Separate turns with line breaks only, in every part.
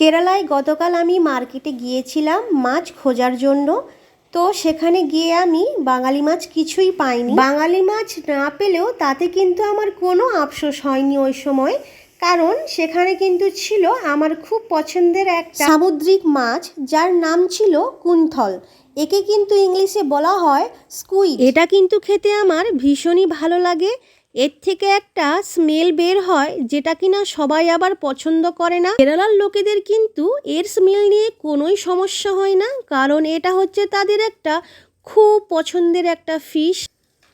কেরালায় গতকাল আমি মার্কেটে গিয়েছিলাম মাছ খোঁজার জন্য। তো সেখানে গিয়ে আমি বাঙালি মাছ কিছুই পাইনি। বাঙালি মাছ না পেলেও তাতে কিন্তু আমার কোনো আফসোস হয়নি ওই সময়, কারণ সেখানে কিন্তু ছিল আমার খুব পছন্দের একটা সামুদ্রিক মাছ, যার নাম ছিল কুন্থল। একে কিন্তু ইংলিশে বলা হয় স্কুইড। এটা কিন্তু খেতে আমার ভীষণই ভালো লাগে। এর থেকে একটা স্মেল বের হয়, যেটা কিনা সবাই আবার পছন্দ করে না। কেরালার লোকেদের কিন্তু এর স্মেল নিয়ে কোনোই সমস্যা হয় না, কারণ এটা হচ্ছে তাদের একটা খুব পছন্দের একটা ফিশ।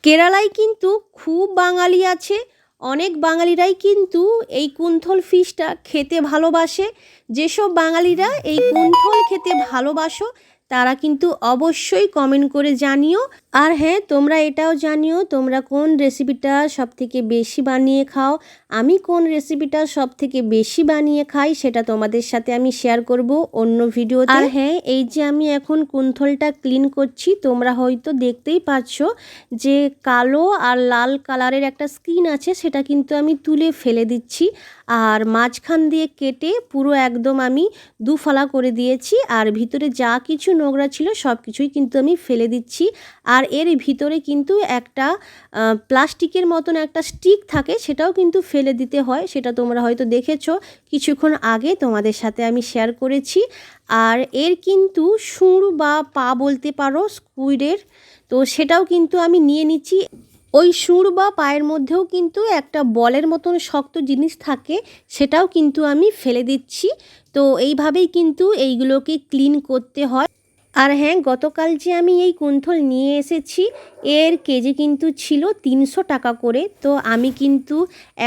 কেরালায় কিন্তু খুব বাঙালি আছে, অনেক বাঙালিরাই কিন্তু এই কুন্থল ফিশটা খেতে ভালোবাসে। যেসব বাঙালিরা এই কুন্থল খেতে ভালোবাসো তারা কিন্তু অবশ্যই কমেন্ট করে জানিও। আর হ্যাঁ, তোমরা এটাও জানিও তোমরা কোন রেসিপিটা সবথেকে বেশি বানিয়ে খাও। আমি কোন রেসিপিটা সবথেকে বেশি বানিয়ে খাই সেটা তোমাদের সাথে আমি শেয়ার করব অন্য ভিডিওতে। আর হ্যাঁ, এই যে আমি এখন কুন্থলটা ক্লিন করছি, তোমরা হয়তো দেখতেই পাচ্ছ যে কালো আর লাল কালারের একটা স্কিন আছে, সেটা কিন্তু আমি তুলে ফেলে দিচ্ছি। আর মাঝখান দিয়ে কেটে পুরো একদম আমি দুফালা করে দিয়েছি, আর ভিতরে যা কিছু নোংরা ছিল সব কিছুই কিন্তু আমি ফেলে দিচ্ছি। আর এর ভিতরে কিন্তু একটা প্লাস্টিকের মতন একটা স্টিক থাকে, সেটাও কিন্তু ফেলে দিতে হয়। সেটা তোমরা হয়তো দেখেছো কিছুক্ষণ আগে, তোমাদের সাথে আমি শেয়ার করেছি। আর এর কিন্তু সুর বা পা বলতে পারো স্কুইডের, তো সেটাও কিন্তু আমি নিয়ে নিচ্ছি। ওই সুর বা পায়ের মধ্যেও কিন্তু একটা বলের মতন শক্ত জিনিস থাকে, সেটাও কিন্তু আমি ফেলে দিচ্ছি। তো এইভাবেই কিন্তু এইগুলোকে ক্লিন করতে হয়। আর হ্যাঁ, গতকাল যে আমি এই কুন্থল নিয়ে এসেছি, এর কেজি কিন্তু ছিল 300 টাকা করে। তো আমি কিন্তু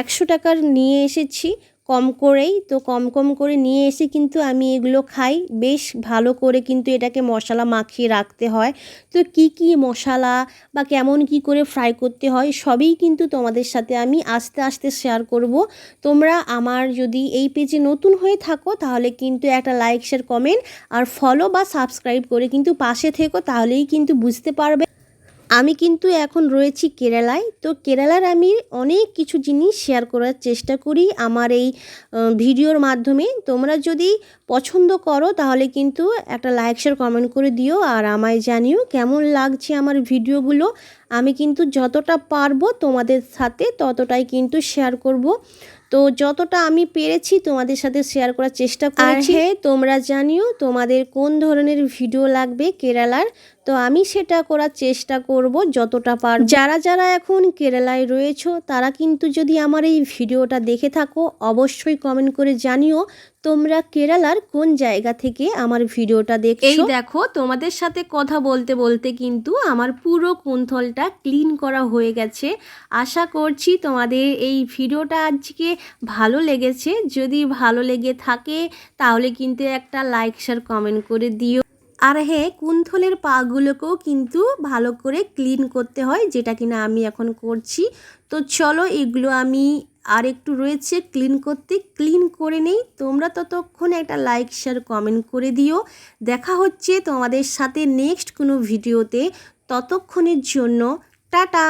100 টাকার নিয়ে এসেছি কম করেই। তো কম কম করে নিয়ে এসে কিন্তু আমি এগুলো খাই। বেশ ভালো করে কিন্তু এটাকে মশলা মাখিয়ে রাখতে হয়। তো কি কি মশলা বা কেমন কি করে ফ্রাই করতে হয় সবই কিন্তু তোমাদের সাথে আমি আস্তে আস্তে শেয়ার করব। তোমরা আমার যদি এই পেজে নতুন হয়ে থাকো তাহলে কিন্তু একটা লাইক, শেয়ার, কমেন্ট আর ফলো বা সাবস্ক্রাইব করে কিন্তু পাশে থেকো, তাহলেই কিন্তু বুঝতে পারবে। আমি কিন্তু এখন রয়েছি কেরালায়। তো কেরালার আমি অনেক কিছু জিনিস শেয়ার করার চেষ্টা করি আমার এই ভিডিওর মাধ্যমে। তোমরা যদি পছন্দ করো তাহলে কিন্তু একটা লাইক, শেয়ার, কমেন্ট করে দিও, আর আমায় জানিও কেমন লাগছে আমার ভিডিওগুলো। আমি কিন্তু যতটা পারবো তোমাদের সাথে ততটাই কিন্তু শেয়ার করব। তো যতটা আমি পেরেছি তোমাদের সাথে শেয়ার করার চেষ্টা করেছি। আর হ্যাঁ, তোমরা জানিও তোমাদের কোন ধরনের ভিডিও লাগবে কেরালার, তো আমি সেটা করার চেষ্টা করব যতটা পারব। যারা যারা এখন কেরালায় রয়েছো তারা কিন্তু যদি আমার এই ভিডিওটা দেখে থাকো অবশ্যই কমেন্ট করে জানিও তোমরা কেরালার কোন জায়গা থেকে আমার ভিডিওটা দেখছো। এই দেখো, তোমাদের সাথে কথা বলতে বলতে কিন্তু আমার পুরো কুন্থলটা ক্লিন করা হয়ে গেছে। আশা করছি তোমাদের এই ভিডিওটা আজকে ভালো লেগেছে। যদি ভালো লেগে থাকে তাহলে কিন্তু একটা লাইক, শেয়ার, কমেন্ট করে দিও। আর হ্যাঁ, কুন্থলের পাগুলোকেও কিন্তু ভালো করে ক্লিন করতে হয়, যেটা কিনা আমি এখন করছি। তো চলো, এগুলো আমি আর একটু রয়েছে ক্লিন করতে, ক্লিন করে নেই। তোমরা ততক্ষণ একটা লাইক, শেয়ার, কমেন্ট করে দিও। দেখা হচ্ছে তোমাদের সাথে নেক্সট কোনো ভিডিওতে। ততক্ষণের জন্য টাটা।